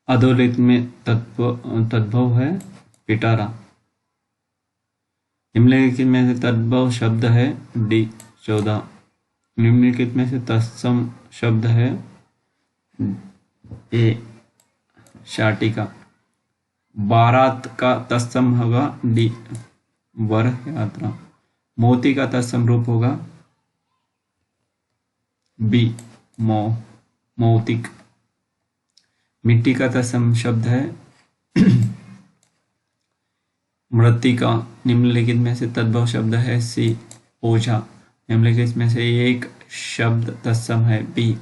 अधोलिखित में तद्भव है पिटारा। निम्नलिखित में से तद्भव शब्द है डी 14। निम्नलिखित में से तत्सम शब्द है ए शाटिका। बारात का तत्सम होगा डी वर यात्रा। मोती का तत्सम रूप होगा बी मौतिक। मिट्टी का तत्सम शब्द है मृत्तिका। निम्नलिखित में से तद्भव शब्द है सी ओझा। निम्नलिखित में से एक शब्द तत्सम है बी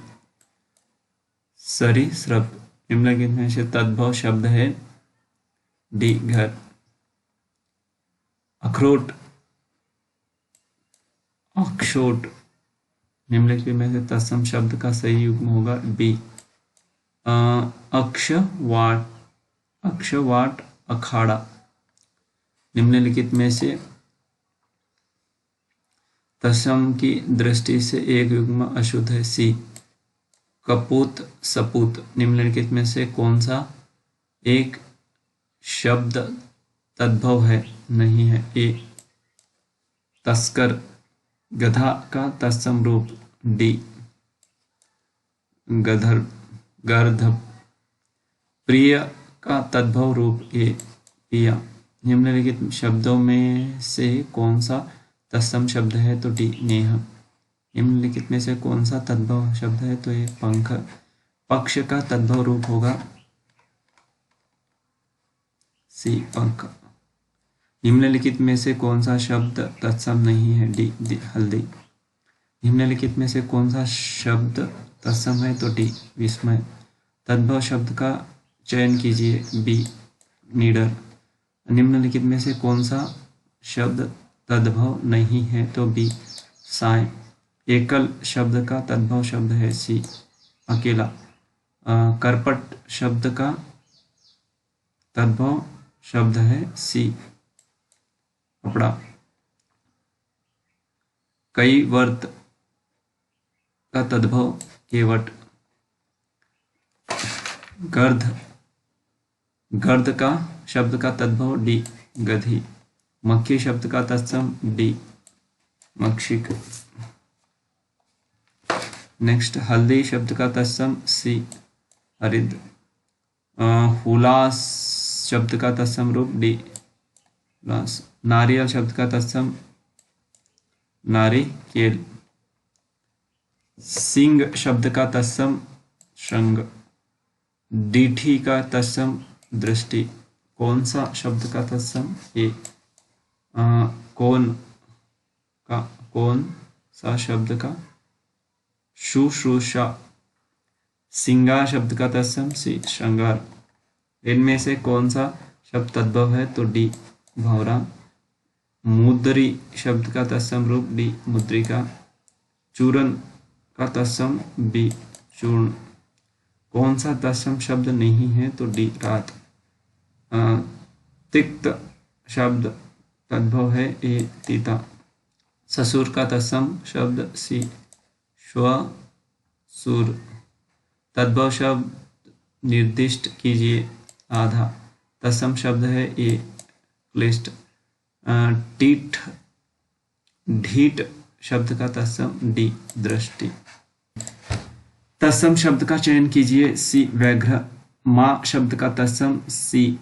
सरीसृप। निम्नलिखित में से तद्भव शब्द है डी घर। अखरोट अक्षोट। निम्नलिखित में से तत्सम शब्द का सही युग्म होगा बी अक्षवाट अखाड़ा। निम्नलिखित में से तत्सम की दृष्टि से एक युग्म अशुद्ध है सी कपूत सपूत। निम्नलिखित में से कौन सा एक शब्द तद्भव है नहीं है ए तस्कर। गधा का तत्सम रूप डी गर्दभ। प्रिय का तद्भव रूप ए पिया। निम्नलिखित शब्दों में से कौन सा तत्सम शब्द है तो डी नेह। निम्नलिखित में से कौन सा तद्भव शब्द है तो ये पंख। पक्ष का तद्भव रूप होगा सी पंख। निम्नलिखित में से कौन सा शब्द तत्सम नहीं है डी हल्दी। निम्नलिखित में से कौन सा शब्द तत्सम है तो डी विस्मय। तद्भव शब्द का चयन कीजिए बी नीडर। निम्नलिखित में से कौन सा शब्द तद्भव नहीं है तो बी साय। एकल शब्द का तद्भव शब्द है सी अकेला। करपट शब्द का तद्भव शब्द है सी कपड़ा। कई वर्त का तद्भव केवट। गर्द का शब्द का तद्भव डी गधी। मक्खी शब्द का तत्सम डी मक्षिक। नेक्स्ट हल्दी शब्द का तत्सम सी हरिद। हुलास शब्द का तत्सम रूप डी लास। नारियल शब्द का तत्सम नारिकेल। सिंग शब्द का तत्सम श्रृंग। डीठी का तत्सम दृष्टि। कौन सा शब्द का तत्सम ए कौन सा शब्द का शुश्रूषा। सिंगार शब्द का तत्सम सी श्रृंगार। इनमें से कौन सा शब्द तद्भव है तो डी भंवरा। मुद्री शब्द का तत्सम रूप डी मुद्रिका। चूरन का तत्सम बी चूर्ण। कौन सा तत्सम शब्द नहीं है तो डी रात। तिक्त शब्द तद्भव है ए तीता। ससुर का तत्सम शब्द सी श्वसुर। तद्भव शब्द निर्दिष्ट कीजिए आधा। तत्सम शब्द है ए क्लिष्ट। ढीठ शब्द का तत्सम डी दृष्टि। तत्सम शब्द का चयन कीजिए सी व्याघ्र। माँ शब्द का तत्सम सी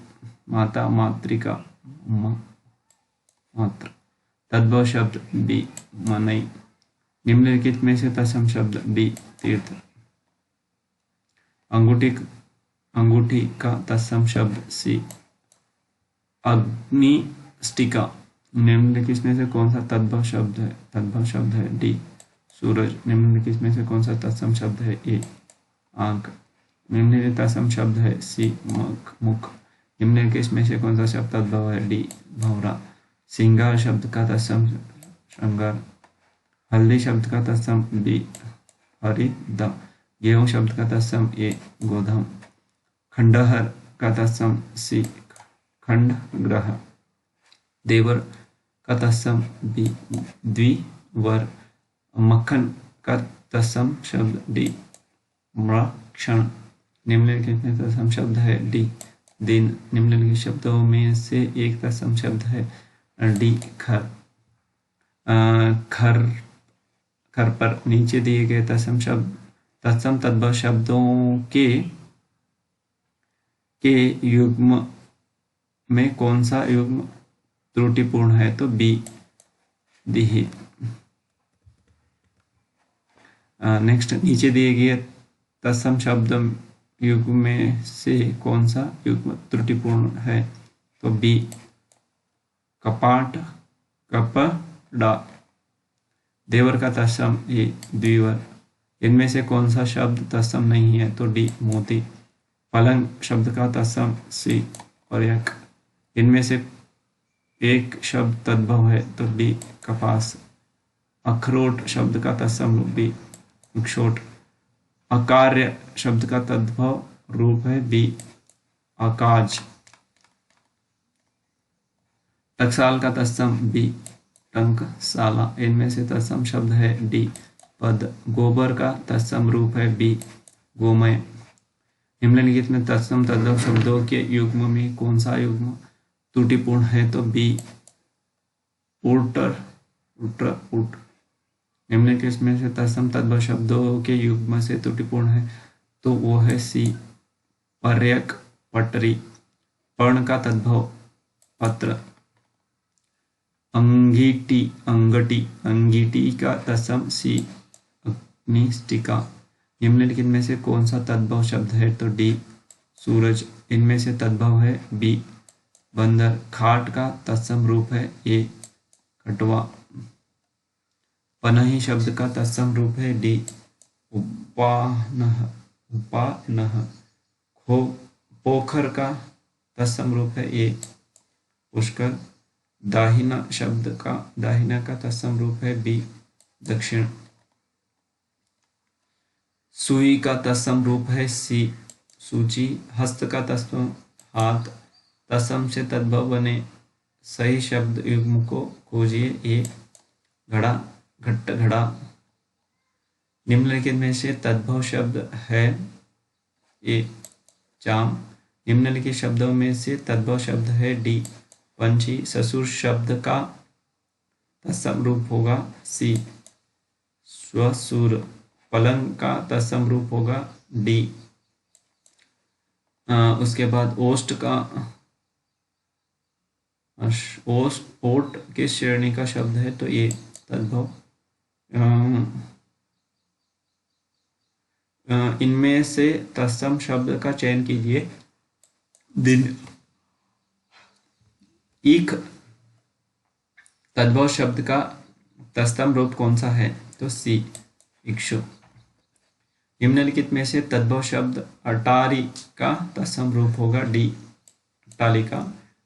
माता मातृका मात्र। तद्भव शब्द बी मनई। निम्नलिखित में से तत्सम शब्द डी तीर्थ। अंगूठी का तत्सम शब्द सी अग्निष्टिका। निम्नलिखित में से कौन सा तद्भव शब्द है डी सूरज। निम्नलिखित में से कौन सा तत्सम शब्द है ए आंख। निम्नलिखित तत्सम शब्द है सी मुख। निम्नलिखित में से कौन सा शब्द तद्भव है डी भंवरा। सिंगार शब्द का तत्सम श्रृंगार। हल्दी शब्द का तत्सम बी हरिदा। गेहूं शब्द का तत्सम ए गोधम। खंडहर का तत्सम सी खंड ग्रह। देवर का तत्सम बी द्विवर। मक्खन का तत्सम शब्द डी मक्षण। निम्नलिखित में तत्सम शब्द है डी दिन। निम्नलिखित शब्दों में से एक तत्सम शब्द है डी खर। खर खर पर नीचे दिए गए तत्सम तद्भव शब्दों के युग्म में कौन सा युग्म त्रुटिपूर्ण है? तो बी दिही। नेक्स्ट, नीचे दिए गए तत्सम शब्द युग्म में से कौन सा युग्म त्रुटिपूर्ण है? तो बी कपाट कपड़ा। देवर का तत्सम ए द्विवर। इनमें से कौन सा शब्द तत्सम नहीं है? तो डी मोती। पलंग शब्द का तत्सम सी पर्यक। इनमें से एक शब्द तद्भव है तो डी कपास। अखरोट शब्द का तत्सम रूप बी अक्षोट। अकार्य शब्द का तद्भव रूप है बी अकाज। टकसाल का तत्सम बी टंकसाला। इनमें से तत्सम शब्द है डी पद। गोबर का तत्सम रूप है बी गोमय। निम्नलिखित में तत्सम तद्भव शब्दों के युग्म में कौन सा युग्म त्रुटिपूर्ण है? तो बी उटर उटर उट। निम्नलिखित में से तत्सम तद्भव शब्दों के युग्म से त्रुटिपूर्ण है तो वो है सी पर्यक पटरी। पर्ण का तद्भव पत्र। अंगीठी अंगटी। अंगीठी का तत्सम सी अग्निष्टिका। निम्नलिखित में से कौन सा तद्भव शब्द है? तो डी सूरज। इनमें से तद्भव है बी बंदर। खाट का तत्सम रूप है ए खटवा। पनही शब्द का तत्सम रूप है डी उपानह उपानह। पोखर का तत्सम रूप है ए पुष्कर। दाहिना का तत्सम रूप है बी दक्षिण। सुई का तत्सम रूप है सी सूची। हस्त का तत्सम हाथ। तत्सम से तद्भव बने सही शब्द युग्म को खोजिए। ए घड़ा घट्ट घड़ा। निम्नलिखित में से तद्भव शब्द है ए चाम। निम्नलिखित शब्दों में से तद्भव शब्द है डी पंछी। ससुर शब्द का तत्सम रूप होगा सी स्वसुर। पलंग का तत्सम रूप होगा डी। उसके बाद ओष्ठ का ओट किस श्रेणी का शब्द है? तो ये तद्भव। इनमें से तत्सम शब्द का चयन कीजिए। दिन। ईख तद्भव शब्द का तत्सम रूप कौन सा है? तो सी इक्षु। निम्नलिखित में से तद्भव शब्द अटारी का तत्सम रूप होगा डी अट्टालिका।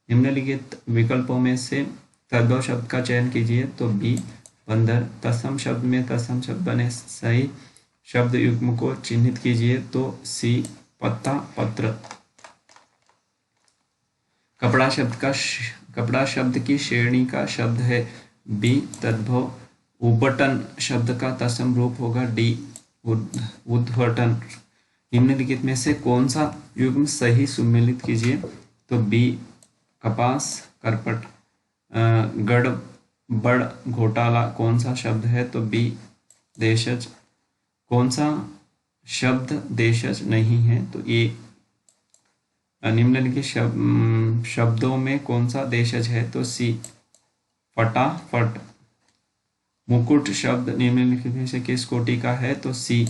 निम्नलिखित विकल्पों में से तद्भव शब्द का चयन कीजिए। तो बी बंदर। तत्सम शब्द में तत्सम शब्द बने सही शब्द युग्म को चिन्हित कीजिए। तो सी पत्ता पत्र। कपड़ा शब्द की श्रेणी का शब्द है बी तद्भव। उद्भटन शब्द का तत्सम रूप होगा डी उद्भटन। निम्नलिखित में से कौन सा युग्म सही सुमेलित कीजिए? तो बी कपास करपट। गड़बड़ घोटाला कौन सा शब्द है? तो बी देशज। कौन सा शब्द देशज नहीं है? तो ए। निम्नलिखित शब्दों में कौन सा देशज है? तो सी फटाफट। मुकुट शब्द निम्नलिखित में से किस कोटि का है? तो सी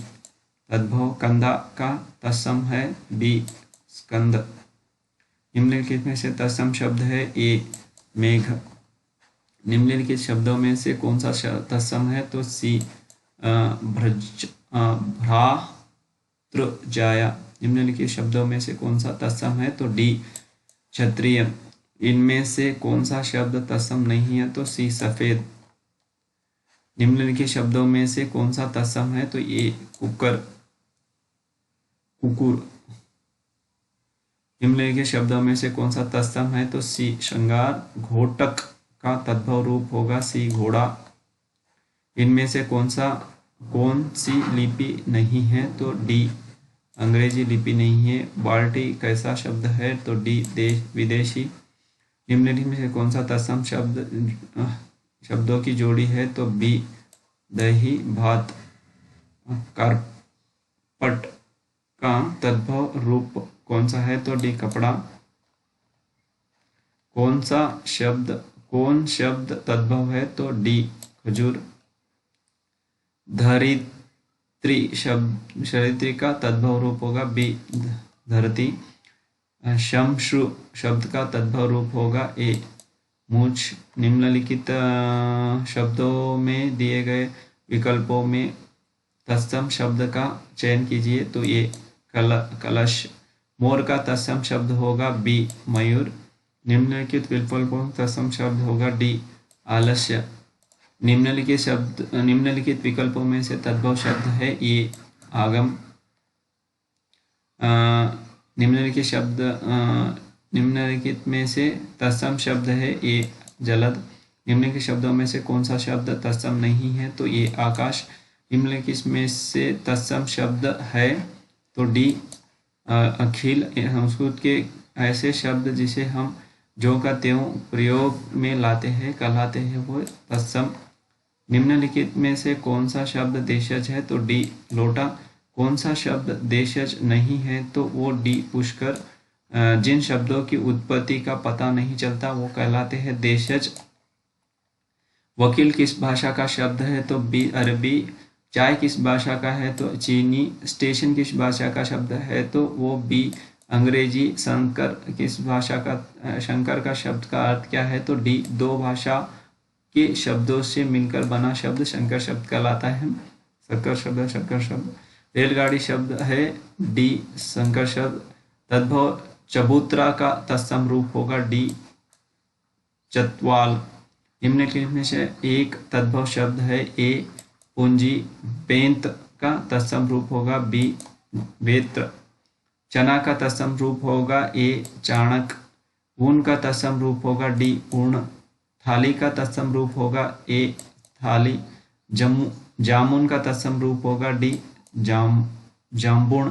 तद्भव। कंधा का तत्सम है बी स्कंद। निम्नलिखित में से तत्सम शब्द है ए मेघ। निम्नलिखित शब्दों में से कौन सा तत्सम है? तो सी भ्रातृजाया। निम्नलिखित शब्दों में से कौन सा तत्सम है? तो डी क्षत्रिय। इनमें से कौन सा शब्द तत्सम नहीं है? तो सी सफेद। निम्नलिखित शब्दों में से कौन सा तत्सम है? तो ए कुकर कुकुर। निम्नलिखित शब्दों में से कौन सा तत्सम है? तो सी श्रृंगार। घोटक का तद्भव रूप होगा सी घोड़ा। इनमें से कौन सी लिपि नहीं है? तो डी अंग्रेजी लिपि नहीं है। बाल्टी कैसा शब्द है? तो डी देश विदेशी। निम्नलिखित में से कौन सा तत्सम शब्दों की जोड़ी है? तो बी दही भात। कारपट का तद्भव रूप कौन सा है? तो डी कपड़ा। कौन शब्द तद्भव है? तो डी खजूर। धरित्री का तद्भव रूप होगा बी धरती। शमशु शब्द का तद्भव रूप होगा ए मूछ। निम्नलिखित शब्दों में दिए गए विकल्पों में तत्सम शब्द का चयन कीजिए। तो ये कलश। मोर का तत्सम शब्द होगा बी मयूर। निम्नलिखित विकल्पों में तत्सम शब्द होगा डी आलस्य। निम्नलिखित विकल्पों में से तद्भव शब्द है ए आगम। निम्नलिखित में से तत्सम शब्द है ए जलद। निम्नलिखित शब्दों में से कौन सा शब्द तत्सम नहीं है? तो ये आकाश। निम्नलिखित में से तत्सम शब्द है तो डी अखिल। संस्कृत के ऐसे शब्द जिसे हम जो का त्यों प्रयोग में लाते हैं कहलाते हैं वो तत्सम। निम्नलिखित में से कौन सा शब्द देशज है? तो डी लोटा। कौन सा शब्द देशज नहीं है? तो वो डी पुष्कर। जिन शब्दों की उत्पत्ति का पता नहीं चलता वो कहलाते हैं देशज। वकील किस भाषा का शब्द है? तो बी अरबी। चाय किस भाषा का है? तो चीनी। स्टेशन किस भाषा का शब्द है? तो वो बी अंग्रेजी। शंकर का शब्द का अर्थ क्या है? तो डी दो भाषा के शब्दों से मिलकर बना शब्द शंकर शब्द कहलाता है। शंकर शब्द। रेलगाड़ी शब्द है डी शंकर शब्द। तद्भव चबूतरा का तत्सम रूप होगा डी चतवाल। निम्नलिखित में से एक तद्भव शब्द है ए पूंजी। बेंत का तत्सम रूप होगा बी वेत्र। चना का तत्सम रूप होगा ए चाणक। ऊन का तत्सम रूप होगा डी ऊर्ण। थाली का तत्सम रूप होगा ए थाली। जामुन का तत्सम रूप होगा डी जाम्बुण।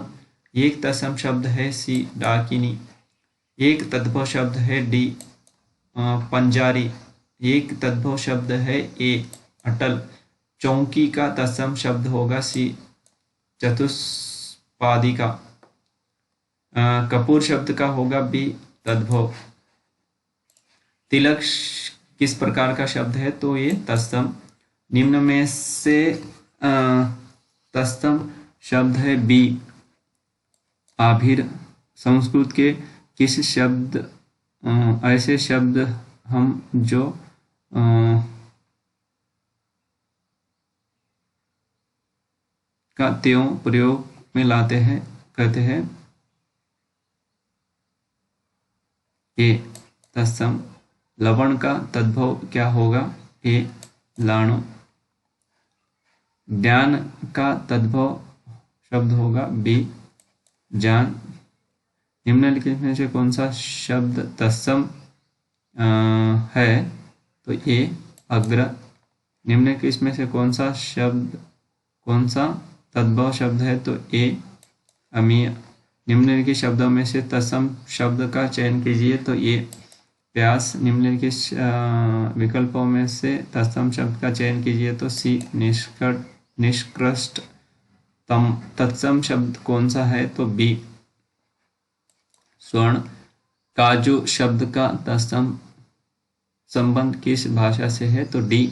एक तत्सम शब्द है सी डाकिनी। एक तद्भव शब्द है डी पंजारी। एक तद्भव शब्द है ए अटल। चौकी का तत्सम शब्द होगा सी चतुष्पादिका। कपूर शब्द का होगा बी तद्भव। तिलक किस प्रकार का शब्द है? तो ये तत्सम। निम्न में से तत्सम शब्द है बी आभिर। संस्कृत के किस शब्द ऐसे शब्द हम जो का त्यों प्रयोग में लाते हैं कहते हैं ए तत्सम। लवण का तद्भव क्या होगा? ए लाणु। ज्ञान का तद्भव शब्द होगा बी जान। निम्नलिखित में से कौन सा शब्द तत्सम है? तो ए अग्र। निम्नलिखित में से कौन सा तद्भव शब्द है? तो ए अमीय। निम्नलिखित शब्दों में से तत्सम शब्द का चयन कीजिए। तो ये प्यास। निम्नलिखित विकल्पों में से तत्सम शब्द का चयन कीजिए। तो सी निष्कृष्ट। तत्सम शब्द कौन सा है? तो बी स्वर्ण। काजू शब्द का तत्सम संबंध किस भाषा से है? तो डी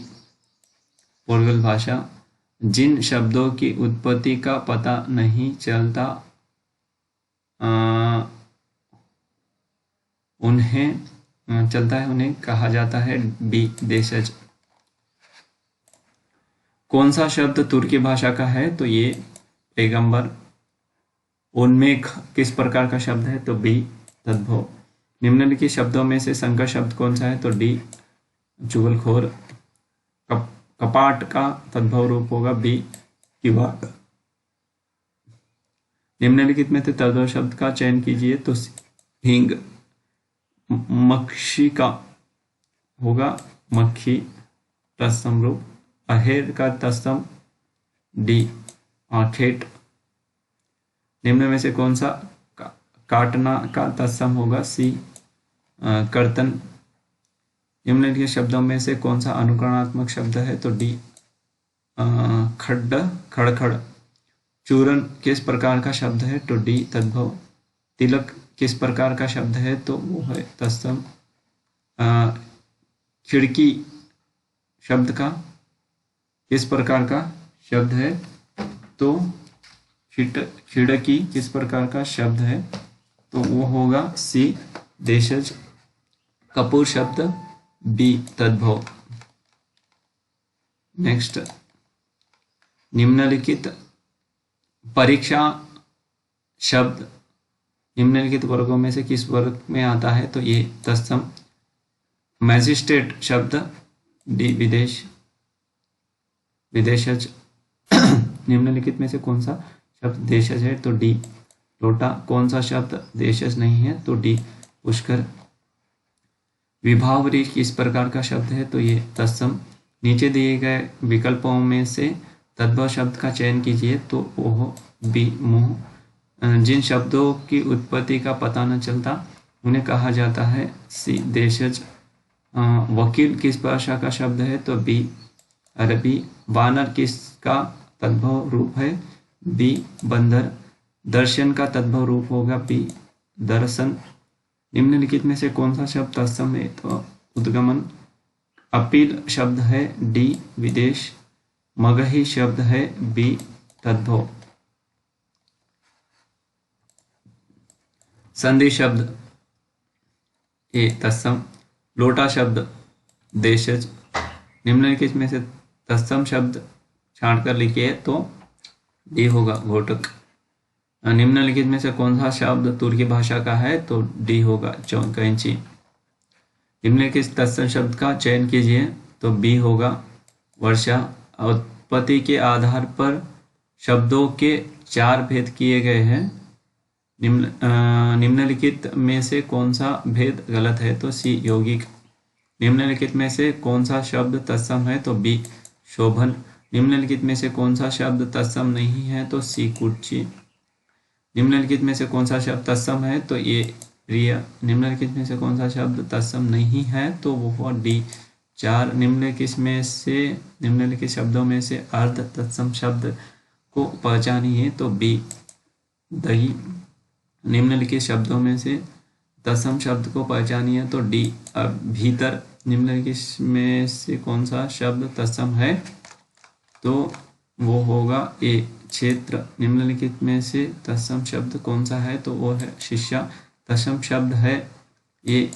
पोर्गल भाषा। जिन शब्दों की उत्पत्ति का पता नहीं चलता उन्हें कहा जाता है बी देशज। कौन सा शब्द तुर्की भाषा का है? तो ये पैगंबर। उन्मेख किस प्रकार का शब्द है? तो बी तद्भव। निम्नलिखित शब्दों में से संकर शब्द कौन सा है? तो डी चुगलखोर। कपाट का तद्भव रूप होगा बी किवाड़। निम्नलिखित में से तद्भव शब्द का चयन कीजिए। तो हींग। मक्षी का होगा मक्खी तत्सम रूप। अहेर का तत्सम डी आखेट। निम्न में से कौन सा काटना का तत्सम होगा? सी कर्तन। निम्नलिखित शब्दों में से कौन सा अनुकरणात्मक शब्द है? तो डी खड्ड खड़खड़। चूरन किस प्रकार का शब्द है? तो डी तद्भव। तिलक किस प्रकार का शब्द है? तो वो है तत्सम। खिड़की शब्द का किस प्रकार का शब्द है? तो खिड़की किस प्रकार का शब्द है? तो वो होगा सी देशज। कपूर शब्द बी तद्भव। नेक्स्ट, निम्नलिखित परीक्षा शब्द निम्नलिखित वर्गों में से किस वर्ग में आता है? तो ये तत्सम। मैजिस्ट्रेट शब्द डी विदेश विदेशज। निम्नलिखित में से कौन सा शब्द देशज है? तो डी लोटा। कौन सा शब्द देशज नहीं है? तो डी पुष्कर। विभावरी किस प्रकार का शब्द है? तो ये तत्सम। नीचे दिए गए विकल्पों में से तद्भव शब्द का चयन कीजिए। तो वो बी मुंह। जिन शब्दों की उत्पत्ति का पता न चलता उन्हें कहा जाता है सी देशज। वकील किस भाषा का शब्द है? तो बी अरबी। वानर किसका तद्भव रूप है? बी बंदर। दर्शन का तद्भव रूप होगा बी दर्शन। निम्नलिखित में से कौन सा शब्द तत्सम है? तो उद्गमन। अपील शब्द है डी विदेश। मगही शब्द है बी तद्भव। संधि शब्द ए तत्सम। लोटा शब्द देशज। निम्नलिखित में से तत्सम शब्द छांटकर लिखिए। तो डी होगा घोटक। निम्नलिखित में से कौन सा शब्द तुर्की भाषा का है? तो डी होगा कैंची। निम्नलिखित तत्सम शब्द का चयन कीजिए। तो बी होगा वर्षा। उत्पत्ति के आधार पर शब्दों के 4 भेद किए गए हैं। निम्नलिखित में से कौन सा भेद गलत है? तो सी यौगिक। निम्नलिखित में से कौन सा शब्द तत्सम है? तो बी शोभन। निम्नलिखित में से कौन सा शब्द तत्सम नहीं है? तो सी कुर्ची। निम्नलिखित में से कौन सा शब्द तत्सम है? तो ये प्रिय। निम्नलिखित में से कौन सा शब्द तत्सम नहीं है? तो वो डी 4। निम्नलिखित शब्दों में से अर्ध तत्सम शब्द को पहचानिए। तो बी दही। निम्नलिखित शब्दों में से तत्सम शब्द को पहचानिए। तो डी भीतर। निम्नलिखित में से कौन सा शब्द तत्सम है? तो वो होगा ए क्षेत्र। निम्नलिखित में से तत्सम शब्द कौन सा है? तो वो है शिष्या। तत्सम शब्द है ये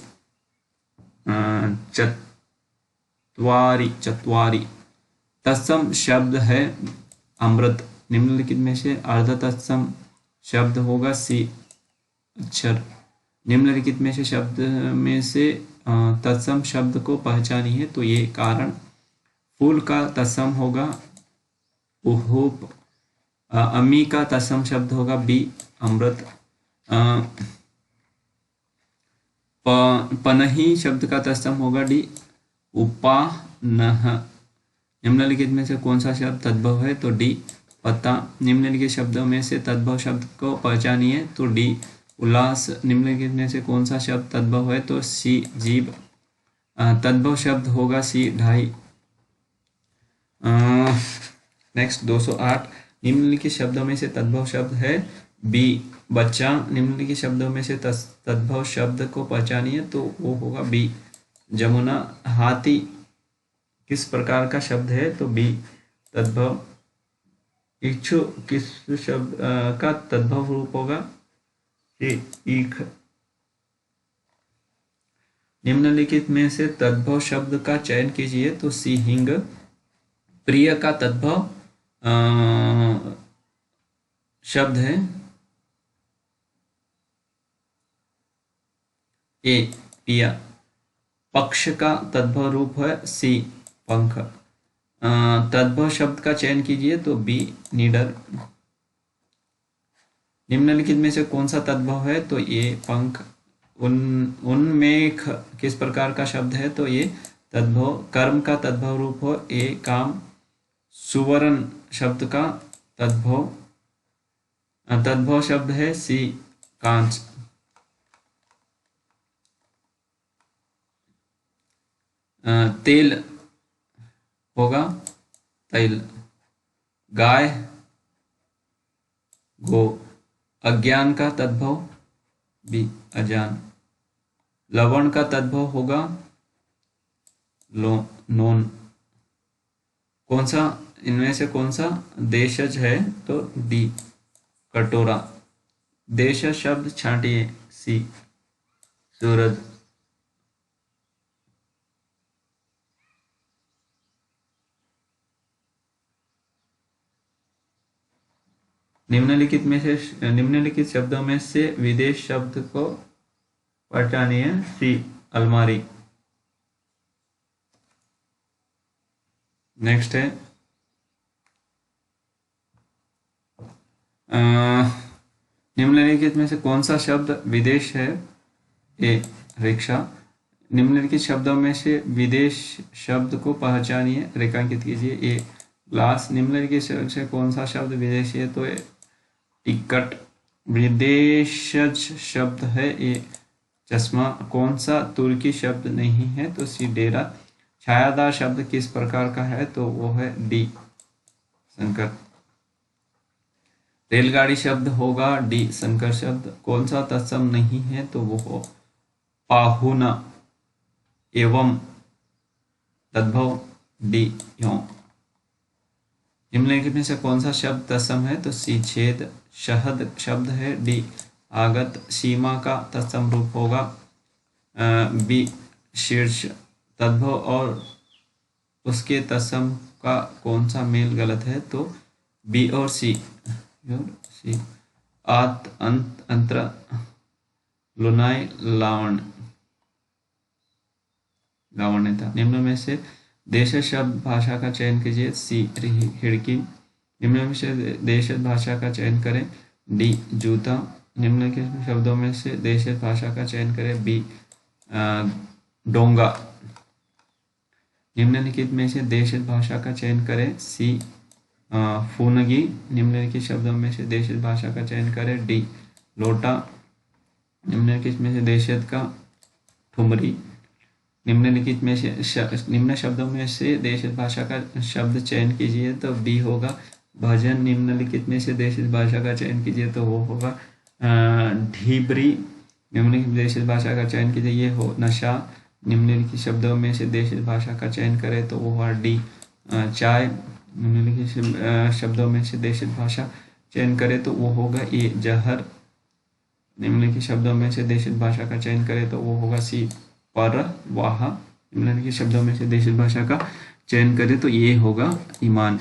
चत्वारी। तत्सम शब्द है अमृत। निम्नलिखित में से अर्ध तत्सम शब्द होगा सी अक्षर। निम्नलिखित में से शब्द में से तत्सम शब्द को पहचानिए। तो ये कारण। फूल का तत्सम होगा उहूप। अम्मी का तत्सम शब्द होगा बी अमृत। पनही शब्द का तत्सम होगा डी उपानह। निम्नलिखित में से कौन सा शब्द तद्भव है? तो डी पत्ता। निम्नलिखित शब्दों में से तद्भव शब्द को पहचानिए। तो डी उल्लास। निम्नलिखित में से कौन सा शब्द तद्भव है? तो सी जीव। तद्भव शब्द होगा सी ढाई। नेक्स्ट 208। निम्नलिखित शब्दों में से तद्भव शब्द है बी बच्चा। निम्नलिखित शब्दों में से तद्भव शब्द को पहचानिए। तो वो होगा बी जमुना। हाथी किस प्रकार का शब्द है? तो बी तद्भव। इच्छु किस शब्द का तद्भव रूप होगा? ईख। निम्नलिखित में से तद्भव शब्द का चयन कीजिए। तो सी हिंग। प्रिय का तद्भव शब्द है ए पिया। पक्ष का तद्भव रूप है सी पंख। तद्भव शब्द का चयन कीजिए। तो बी निडर। निम्नलिखित में से कौन सा तद्भव है? तो ये पंख। उन्मेख किस प्रकार का शब्द है? तो ये तद्भव। कर्म का तद्भव रूप हो ए काम। सुवर्ण शब्द का तद्भव तद्भव शब्द है सी कांच। तेल होगा तैल। गाय गो। अज्ञान का तद्भव बी अजान। लवण का तद्भव होगा नोन। कौन सा इनमें से कौन सा देशज है तो डी कटोरा। देश शब्द छांटिए सी सूरज। निम्नलिखित शब्दों में से विदेश शब्द को पहचानिए सी अलमारी। नेक्स्ट है निम्नलिखित में से कौन सा शब्द विदेश है ए रिक्शा। निम्नलिखित शब्दों में से विदेश शब्द को पहचानिए रेखांकित कीजिए ए ग्लास। निम्नलिखित शब्द से कौन सा शब्द विदेशी है तो ए टिकट। विदेशज शब्द है ए चश्मा। कौन सा तुर्की शब्द नहीं है तो सी डेरा। छायादार शब्द किस प्रकार का है तो वो है डी संकर। रेलगाड़ी शब्द होगा डी संकर शब्द। कौन सा तत्सम नहीं है तो वो हो पाहुना एवं तद्भव डी यों। निम्नलिखित में से कौन सा शब्द तत्सम है तो सी छेद। शहद शब्द है डी आगत। सीमा का तत्सम रूप होगा बी शीर्ष। तद्भव और उसके तत्सम का कौन सा मेल गलत है तो बी और सी आत अंत अंतर लुनाई लावण लावण्यता। निम्न में से देश शब्द भाषा का चयन कीजिए सी खिड़की। निम्न में से देश भाषा का चयन करें डी जूता। निम्न के शब्दों में से देश भाषा का चयन करें बी डोंगा। निम्नलिखित में से देश भाषा का चयन करें सी फूनगी। निम्नलिखित शब्दों में से देश भाषा का चयन करें डी लोटा। निम्नलिखित में से देशज का ठुमरी। निम्नलिखित में से निम्न शब्दों में से देश भाषा का शब्द चयन कीजिए तो बी होगा भजन। निम्नलिखित में से देश भाषा का चयन कीजिए तो वो होगा ढीबरी। निम्नलिखित देश भाषा का चयन कीजिए ये हो नशा। निम्नलिखित शब्दों में से देश भाषा का चयन करें तो वो होगा डी चाय। निम्नलिखित शब्दों में से देश भाषा चयन करें तो वो होगा ए जहर। निम्नलिखित शब्दों में से देश भाषा का चयन करें तो वो होगा सी पर वाह। निम्नलिखित शब्दों में से देश भाषा का चयन करें तो ये होगा ईमान।